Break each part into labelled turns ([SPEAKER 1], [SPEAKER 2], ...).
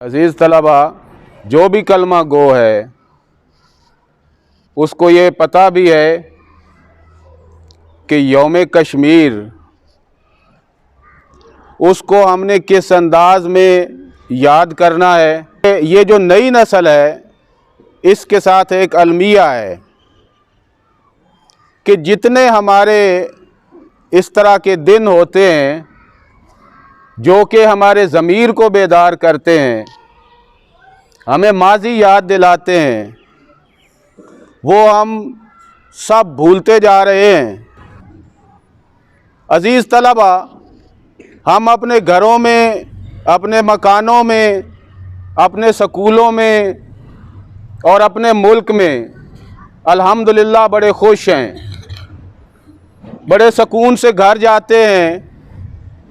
[SPEAKER 1] अजीज़ तलबा, जो भी कलमा गो है उसको ये पता भी है कि यौम कश्मीर उसको हमने किस अंदाज में याद करना है। ये जो नई नस्ल है इसके साथ एक अलमिया है कि जितने हमारे इस तरह के दिन होते हैं जो कि हमारे ज़मीर को बेदार करते हैं, हमें माजी याद दिलाते हैं, वो हम सब भूलते जा रहे हैं। अज़ीज़ तलबा, हम अपने घरों में, अपने मकानों में, अपने स्कूलों में और अपने मुल्क में अल्हम्दुलिल्लाह बड़े खुश हैं, बड़े सुकून से घर जाते हैं,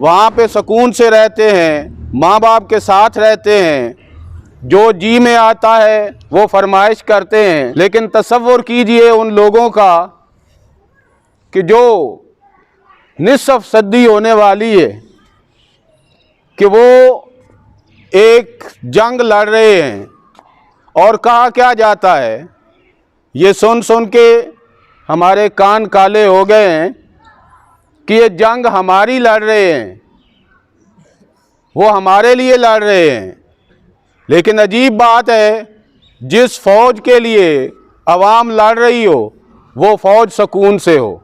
[SPEAKER 1] वहाँ पे सुकून से रहते हैं, माँ बाप के साथ रहते हैं, जो जी में आता है वो फरमाइश करते हैं। लेकिन तसव्वुर कीजिए उन लोगों का कि जो निसफ सदी होने वाली है कि वो एक जंग लड़ रहे हैं और कहा क्या जाता है, ये सुन सुन के हमारे कान काले हो गए हैं कि ये जंग हमारी लड़ रहे हैं, वो हमारे लिए लड़ रहे हैं। लेकिन अजीब बात है, जिस फ़ौज के लिए अवाम लड़ रही हो वो फ़ौज सुकून से हो,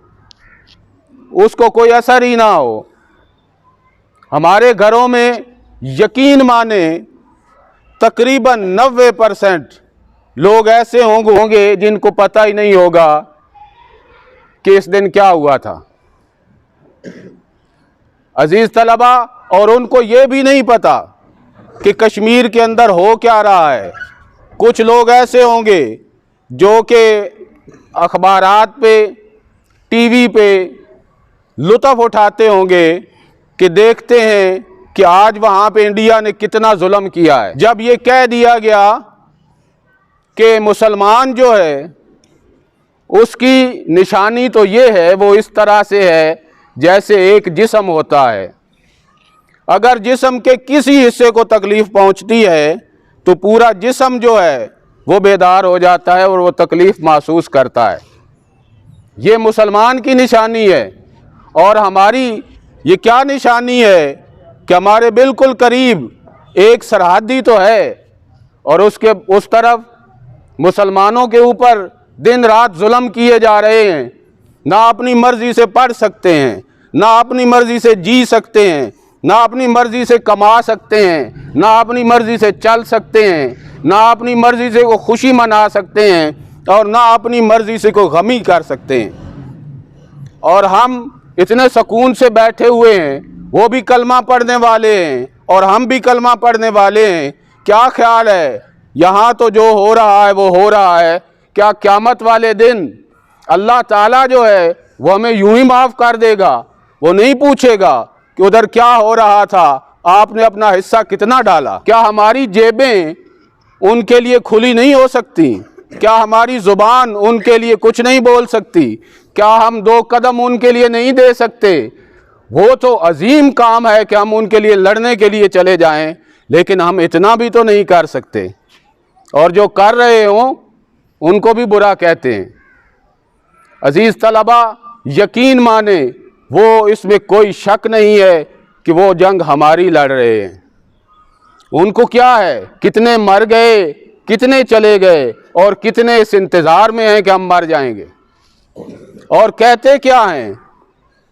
[SPEAKER 1] उसको कोई असर ही ना हो। हमारे घरों में यकीन माने तकरीबन 90% लोग ऐसे होंगे जिनको पता ही नहीं होगा कि इस दिन क्या हुआ था। अजीज़ तलबा, और उनको ये भी नहीं पता कि कश्मीर के अंदर हो क्या रहा है। कुछ लोग ऐसे होंगे जो कि अखबारात पे, टीवी पे लुत्फ़ उठाते होंगे कि देखते हैं कि आज वहाँ पे इंडिया ने कितना जुल्म किया है। जब ये कह दिया गया कि मुसलमान जो है उसकी निशानी तो ये है, वो इस तरह से है जैसे एक जिस्म होता है, अगर जिस्म के किसी हिस्से को तकलीफ़ पहुंचती है तो पूरा जिस्म जो है वो बेदार हो जाता है और वो तकलीफ़ महसूस करता है। ये मुसलमान की निशानी है। और हमारी ये क्या निशानी है कि हमारे बिल्कुल करीब एक सरहदी तो है और उसके उस तरफ मुसलमानों के ऊपर दिन रात जुल्म किए जा रहे हैं। ना अपनी मर्ज़ी से पढ़ सकते हैं, ना अपनी मर्ज़ी से जी सकते हैं, ना अपनी मर्ज़ी से कमा सकते हैं, ना अपनी मर्ज़ी से चल सकते हैं, ना अपनी मर्ज़ी से कोई खुशी मना सकते हैं और ना अपनी मर्ज़ी से कोई गमी कर सकते हैं। और हम इतने सुकून से बैठे हुए हैं, वो भी कलमा पढ़ने वाले हैं और हम भी कलमा पढ़ने वाले हैं। क्या ख्याल है, यहाँ तो जो हो रहा है वो हो रहा है, क्या क़यामत वाले दिन अल्लाह ताला जो है वो हमें यूं ही माफ़ कर देगा? वो नहीं पूछेगा कि उधर क्या हो रहा था, आपने अपना हिस्सा कितना डाला? क्या हमारी जेबें उनके लिए खुली नहीं हो सकती? क्या हमारी ज़ुबान उनके लिए कुछ नहीं बोल सकती? क्या हम 2 कदम उनके लिए नहीं दे सकते? वो तो अजीम काम है कि हम उनके लिए लड़ने के लिए चले जाएं, लेकिन हम इतना भी तो नहीं कर सकते। और जो कर रहे हों उनको भी बुरा कहते हैं। अजीज़ तलबा, यकीन माने वो इसमें कोई शक नहीं है कि वो जंग हमारी लड़ रहे हैं। उनको क्या है, कितने मर गए, कितने चले गए और कितने इस इंतज़ार में हैं कि हम मर जाएंगे। और कहते क्या हैं,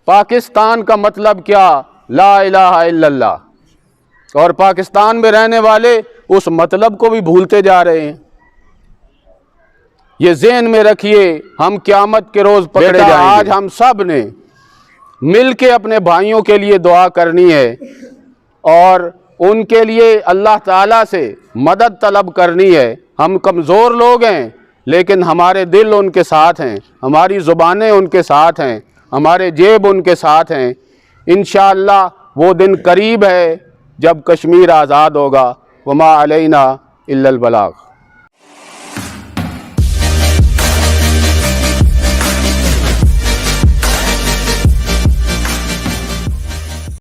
[SPEAKER 1] पाकिस्तान का मतलब क्या, ला इलाहा इल्लल्लाह। और पाकिस्तान में रहने वाले उस मतलब को भी भूलते जा रहे हैं। ये ज़हन में रखिए, हम क़यामत के रोज़ पकड़े जाएंगे। आज हम सब ने मिल के अपने भाइयों के लिए दुआ करनी है और उनके लिए अल्लाह ताला से मदद तलब करनी है। हम कमज़ोर लोग हैं लेकिन हमारे दिल उनके साथ हैं, हमारी ज़ुबानें उनके साथ हैं, हमारे जेब उनके साथ हैं। इंशाअल्लाह वो दिन करीब है जब कश्मीर आज़ाद होगा। वमा अलैना इल्लल बलाग।